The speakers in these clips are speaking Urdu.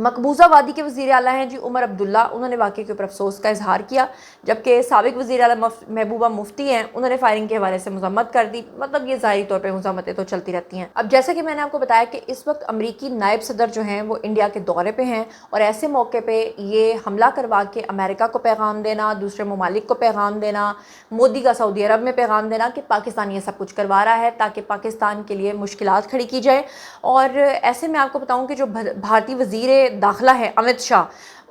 مقبوضہ وادی کے وزیر اعلیٰ ہیں جی عمر عبداللہ، انہوں نے واقعے کے اوپر افسوس کا اظہار کیا، جبکہ سابق وزیر اعلیٰ محبوبہ مفتی ہیں، انہوں نے فائرنگ کے حوالے سے مذمت کر دی۔ مطلب یہ ظاہری طور پہ مذمتیں تو چلتی رہتی ہیں۔ اب جیسا کہ میں نے آپ کو بتایا کہ اس وقت امریکی نائب صدر جو ہیں وہ انڈیا کے دورے پہ ہیں، اور ایسے موقع پہ یہ حملہ کروا کے امریکہ کو پیغام دینا، دوسرے ممالک کو پیغام دینا، مودی کا سعودی عرب میں پیغام دینا کہ پاکستان یہ سب کچھ کروا رہا ہے تاکہ پاکستان کے لیے مشکلات کھڑی کی جائے۔ اور ایسے میں آپ کو بتاؤں کہ جو بھارتی وزیر داخلہ ہے امت شاہ،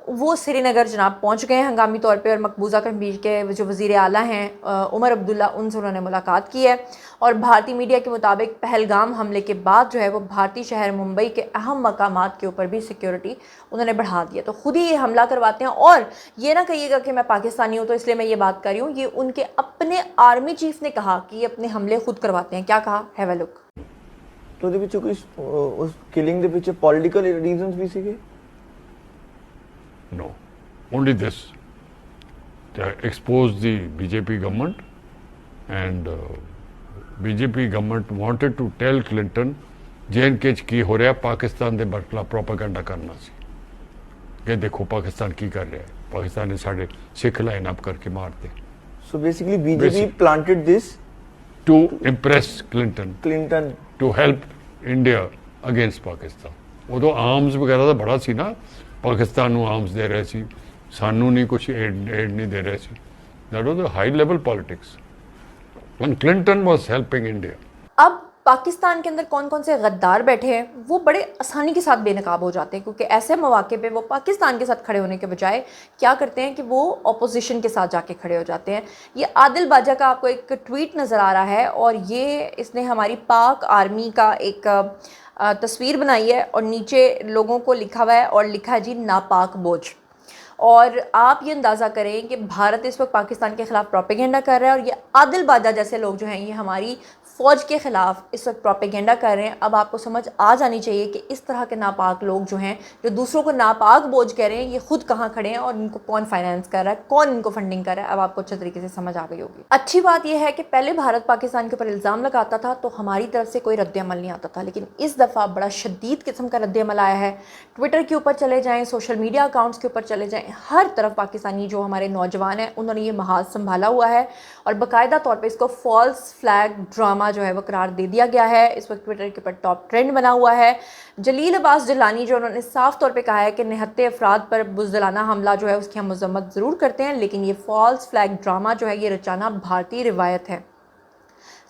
وہ سری نگر جناب پہنچ گئے ہیں ہنگامی طور پہ، اور مقبوضہ کشمیر کے جو وزیر اعلیٰ ہیں عمر عبداللہ، ان سے انہوں نے ملاقات کی ہے۔ اور بھارتی میڈیا کے مطابق پہلگام حملے کے بعد جو ہے وہ بھارتی شہر ممبئی کے اہم مقامات کے اوپر بھی سیکیورٹی انہوں نے بڑھا دیا، تو خود ہی یہ حملہ کرواتے ہیں۔ اور یہ نہ کہیے گا کہ میں پاکستانی ہوں تو اس لیے میں یہ بات کر رہی ہوں، یہ ان کے اپنے آرمی چیف نے کہا کہ یہ اپنے حملے خود کرواتے ہیں۔ کیا کہا؟ ہیو اے لک۔ تو ਉਹਦੇ ਵਿੱਚ ਕੋਈ ਉਸ ਕਿਲਿੰਗ ਦੇ ਪਿੱਛੇ ਪੋਲੀਟੀਕਲ ਰੀਜ਼ਨਸ ਵੀ ਸੀਗੇ? No, only this. They exposed the BJP government, and BJP government wanted to tell Clinton J&K 'ਚ ਕੀ ਹੋ ਰਿਹਾ, ਪਾਕਿਸਤਾਨ ਦੇ ਬਰਖਲਾ ਪ੍ਰੋਪੇਗੈਂਡਾ ਕਰਨਾ ਸੀ ਕਿ ਦੇਖੋ ਪਾਕਿਸਤਾਨ ਕੀ ਕਰ ਰਿਹਾ ਹੈ, ਪਾਕਿਸਤਾਨ ਨੇ ਸਾਡੇ ਸਿੱਖ ਲਾਈਨ ਅਪ ਕਰਕੇ ਮਾਰਤੇ। So basically BJP planted this to impress Clinton, to help India against Pakistan. ਉਦੋਂ ਆਰਮਸ ਵਗੈਰਾ ਦਾ ਬੜਾ ਸੀ ਨਾ, ਪਾਕਿਸਤਾਨ ਨੂੰ ਆਰਮਸ ਦੇ ਰਹੇ ਸੀ, ਸਾਨੂੰ ਨਹੀਂ ਕੁਝ ਏਡ ਨਹੀਂ ਦੇ ਰਹੇ ਸੀ। That was a high level politics. When Clinton was helping India. اب پاکستان کے اندر کون کون سے غدار بیٹھے ہیں وہ بڑے آسانی کے ساتھ بے نقاب ہو جاتے ہیں، کیونکہ ایسے مواقع پہ وہ پاکستان کے ساتھ کھڑے ہونے کے بجائے کیا کرتے ہیں کہ وہ اپوزیشن کے ساتھ جا کے کھڑے ہو جاتے ہیں۔ یہ عادل باجا کا آپ کو ایک ٹویٹ نظر آ رہا ہے، اور یہ اس نے ہماری پاک آرمی کا ایک تصویر بنائی ہے، اور نیچے لوگوں کو لکھا ہوا ہے، اور لکھا ہے جی ناپاک بوجھ۔ اور آپ یہ اندازہ کریں کہ بھارت اس وقت پاکستان کے خلاف پروپیگنڈا کر رہا ہے، اور یہ عادل باجا جیسے لوگ جو ہیں یہ ہماری فوج کے خلاف اس وقت پروپیگنڈا کر رہے ہیں۔ اب آپ کو سمجھ آ جانی چاہیے کہ اس طرح کے ناپاک لوگ جو ہیں، جو دوسروں کو ناپاک بوجھ کہہ رہے ہیں، یہ خود کہاں کھڑے ہیں اور ان کو کون فائنانس کر رہا ہے، کون ان کو فنڈنگ کر رہا ہے۔ اب آپ کو اچھے طریقے سے سمجھ آ گئی ہوگی۔ اچھی بات یہ ہے کہ پہلے بھارت پاکستان کے اوپر الزام لگاتا تھا تو ہماری طرف سے کوئی رد عمل نہیں آتا تھا، لیکن اس دفعہ بڑا شدید قسم کا رد عمل آیا ہے۔ ٹویٹر کے اوپر چلے جائیں، سوشل میڈیا اکاؤنٹس کے اوپر چلے جائیں، ہر طرف پاکستانی جو ہمارے نوجوان ہیں انہوں نے یہ محاذ سنبھالا ہوا ہے، اور باقاعدہ طور پہ اس کو فالس فلیگ ڈرامہ جو ہے وہ قرار دے دیا گیا ہے۔ اس وقت ٹویٹر کے اوپر ٹاپ ٹرینڈ بنا ہوا ہے۔ جلیل عباس جیلانی جو انہوں نے صاف طور پہ کہا ہے کہ نہتے افراد پر بزدلانہ حملہ جو ہے اس کی ہم مذمت ضرور کرتے ہیں، لیکن یہ فالس فلیگ ڈرامہ جو ہے یہ رچانا بھارتی روایت ہے۔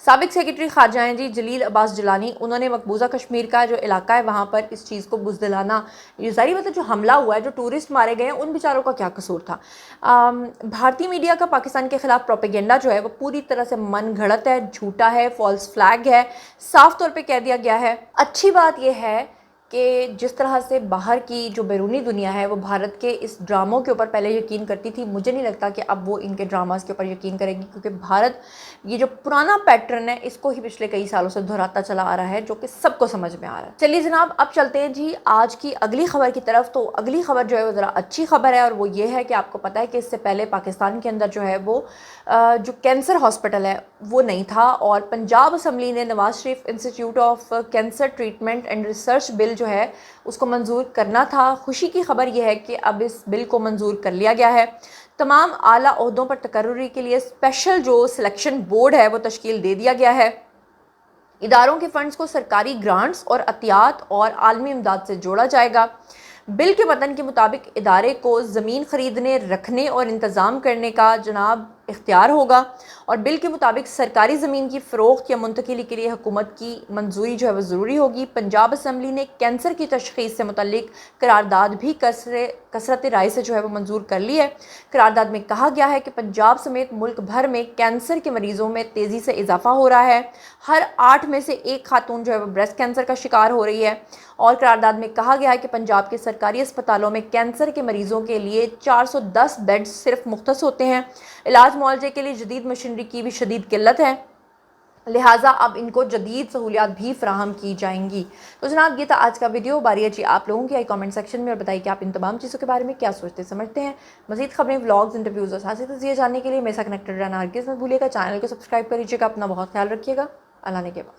سابق سیکرٹری خارجہ ہیں جی جلیل عباس جیلانی، انہوں نے مقبوضہ کشمیر کا جو علاقہ ہے وہاں پر اس چیز کو بزدلانہ، یہ ظاہری بات ہے جو حملہ ہوا ہے، جو ٹورسٹ مارے گئے ہیں، ان بیچاروں کا کیا قصور تھا۔ بھارتی میڈیا کا پاکستان کے خلاف پروپیگنڈا جو ہے وہ پوری طرح سے من گھڑت ہے، جھوٹا ہے، فالس فلیگ ہے، صاف طور پہ کہہ دیا گیا ہے۔ اچھی بات یہ ہے کہ جس طرح سے باہر کی جو بیرونی دنیا ہے وہ بھارت کے اس ڈراموں کے اوپر پہلے یقین کرتی تھی، مجھے نہیں لگتا کہ اب وہ ان کے ڈراماز کے اوپر یقین کرے گی، کیونکہ بھارت یہ جو پرانا پیٹرن ہے اس کو ہی پچھلے کئی سالوں سے دہراتا چلا آ رہا ہے، جو کہ سب کو سمجھ میں آ رہا ہے۔ چلیے جناب اب چلتے ہیں جی آج کی اگلی خبر کی طرف۔ تو اگلی خبر جو ہے وہ ذرا اچھی خبر ہے، اور وہ یہ ہے کہ آپ کو پتہ ہے کہ اس سے پہلے پاکستان کے اندر جو ہے وہ جو کینسر ہاسپٹل ہے وہ نہیں تھا، اور پنجاب اسمبلی نے Nawaz Sharif institute of cancer treatment and research bill جو ہے اس کو منظور کرنا تھا۔ خوشی کی خبر یہ ہے کہ اب اس بل کو منظور کر لیا گیا ہے۔ تمام اعلیٰ عہدوں پر تقرری کے لیے اسپیشل جو سلیکشن بورڈ ہے وہ تشکیل دے دیا گیا ہے۔ اداروں کے فنڈز کو سرکاری گرانٹس اور عطیات اور عالمی امداد سے جوڑا جائے گا۔ بل کے متن کے مطابق ادارے کو زمین خریدنے، رکھنے اور انتظام کرنے کا جناب اختیار ہوگا، اور بل کے مطابق سرکاری زمین کی فروخت یا منتقلی کے لیے حکومت کی منظوری جو ہے وہ ضروری ہوگی۔ پنجاب اسمبلی نے کینسر کی تشخیص سے متعلق قرارداد بھی کثرت رائے سے جو ہے وہ منظور کر لی ہے۔ قرارداد میں کہا گیا ہے کہ پنجاب سمیت ملک بھر میں کینسر کے مریضوں میں تیزی سے اضافہ ہو رہا ہے، ہر 8 میں سے 1 خاتون جو ہے وہ بریسٹ کینسر کا شکار ہو رہی ہے، اور قرارداد میں کہا گیا ہے کہ پنجاب کے سرکاری اسپتالوں میں کینسر کے مریضوں کے لیے 410 بیڈ صرف مختص ہوتے ہیں۔ علاج معالجے کے لیے جدید مشینری کی بھی شدید قلت ہے، لہٰذا اب ان کو جدید سہولیات بھی فراہم کی جائیں گی۔ تو جناب یہ تھا آج کا ویڈیو۔ باری ہے جی آپ لوگوں کی، آئی کامنٹ سیکشن میں، اور بتائیے کہ آپ ان تمام چیزوں کے بارے میں کیا سوچتے سمجھتے ہیں۔ مزید خبریں، ولاگز، انٹرویوز اور سیاسی تجزیے جاننے کے لیے میرے ساتھ کنیکٹڈ رہنا ہرگز مت بھولیے گا۔ چینل کو سبسکرائب کر لیجیے گا۔ اپنا بہت خیال رکھیے گا۔ اللہ نے کے بعد۔